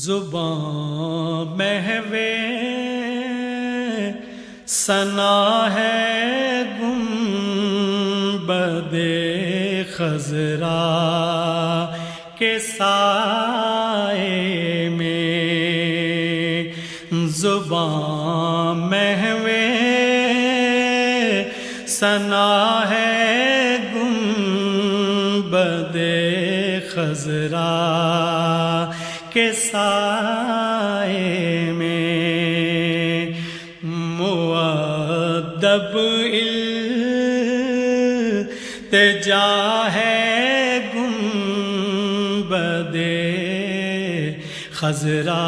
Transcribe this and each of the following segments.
زباں محو ثنا ہے گنبد خضرا کے سائے میں، زباں محو ثنا ہے گنبد خضرا کے سائے میں، مؤدب التجا ہے گنبد خضرا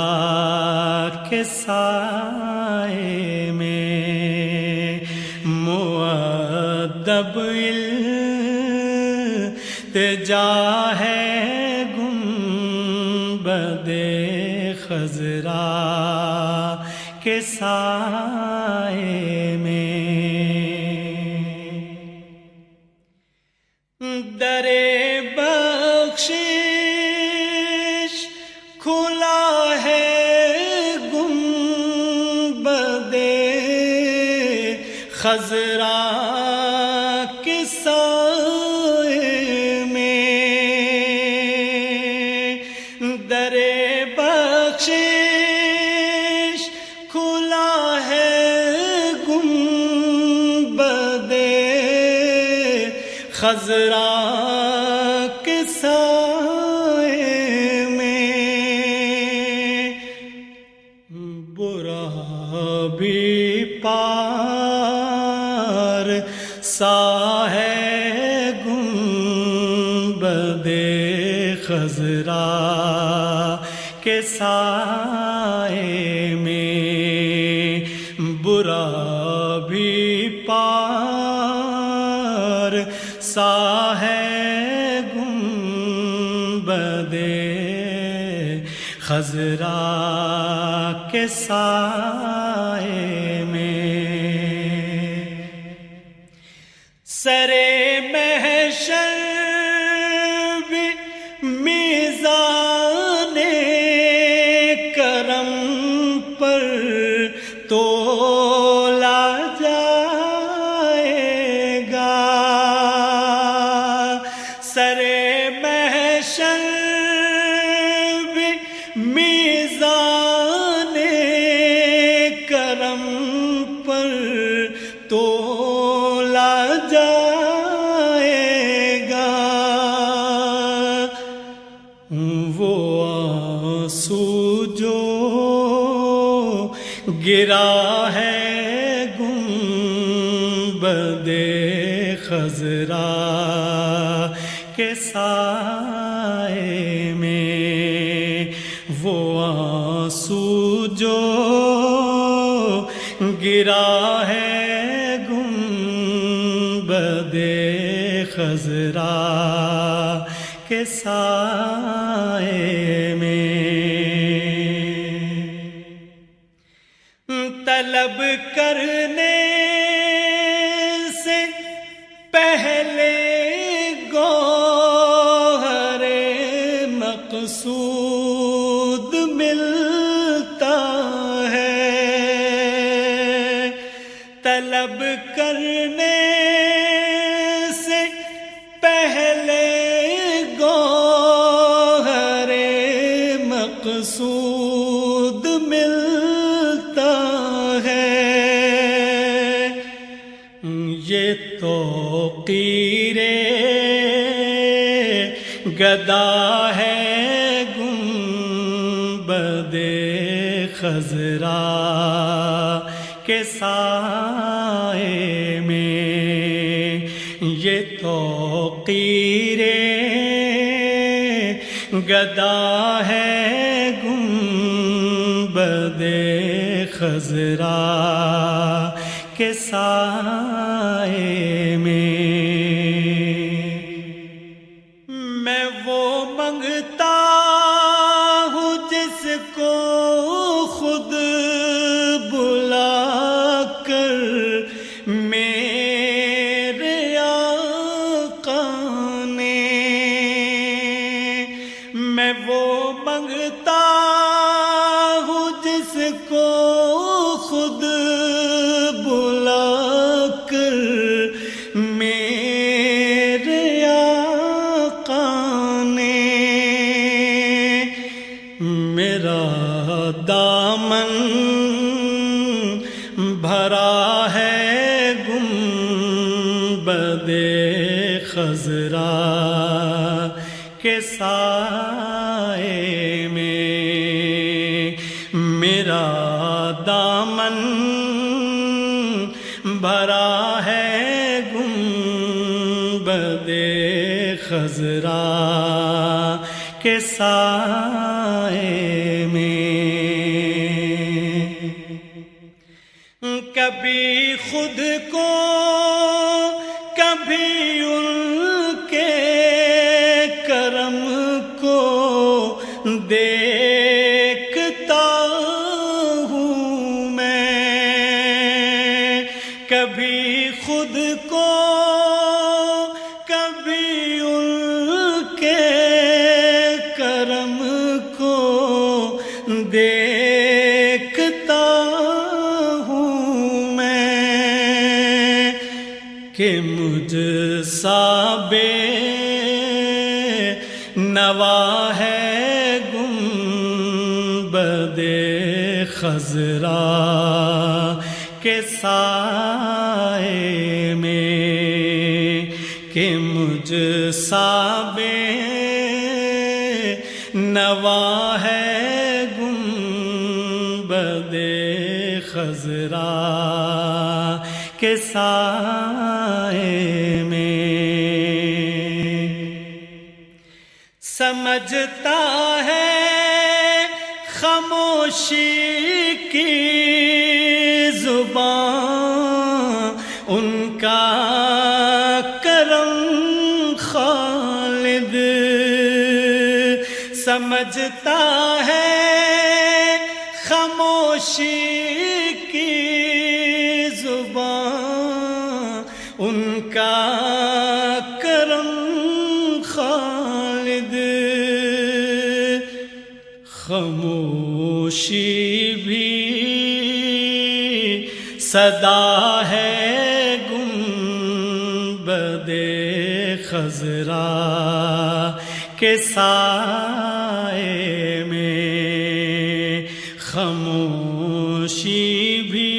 کے سائے میں، مؤدب التجا ہے گنبد خضرا کے سائے میں، در بخشش کھلا ہے گنبد خضرا کے سائے میں، در بخشش کھلا ہے گنبد خضرا کے سائے میں، برا بھی پار سا ہے گنبد خضرا کے سائے میں، برا بھی پار سا ہے گنبد خضرا کے سائے میں، سرے محشر بھی میزان کرم پر تولا جائے گا، سرے محشر بھی میزان کرم پر تولا جائے گا، وہ آنسو جو گرا ہے گنبد خضرا کے سائے میں، وہ آنسو جو گرا ہے گنبد خضرا کے سائے میں، طلب کرنے سے پہلے گوہر مقصود ملتا ہے، طلب کرنے سے پہلے گوہر مقصود ملتا ہے، یہ توقیر گدا ہے گنبد خضرا کے سائے میں، یہ توقیر گدا ہے گنبد خضرا کے سائے میں، میں وہ منگتا ہوں جس کو خود بلا کر میرے آقا نے، میں وہ منگتا خود بلا کر میرے آقا نے میرا دامن بھرا ہے گنبد خضرا کے سائے میں، میرا دامن بھرا ہے گنبد خضرا کے سائے میں۔ کبھی خود کو کبھی ان کے کرم کو دیکھتا ہوں میں، کبھی خود کو کبھی ان کے کرم کو دیکھتا ہوں میں کہ مجھ سا بے نوا ہے گنبد خضرا کے سائے میں، کہ مجھ سا بے نوا ہے گنبد خضرا کے سائے میں۔ سمجھتا ہے خاموشی کی زبان ان کا کرم خالد، سمجھتا ہے خاموشی کی زبان ان کا کرم خالد، خاموشی بھی صدا ہے گنبد خضرا کے سائے میں، خاموشی بھی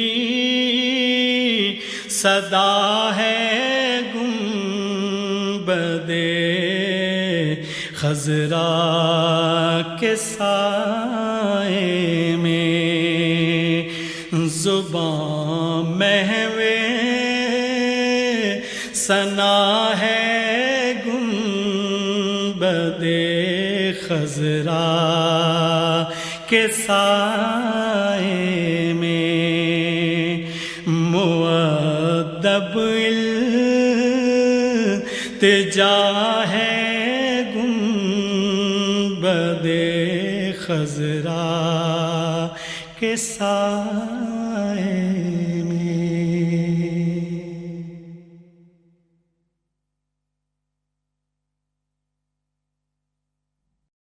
صدا ہے گنبد خضرا کے سائے میں۔ زبان محو ثنا ہے گنبد خضرا کے سائے میں، مؤدب التجا ہے گنبد خضرا کے سائے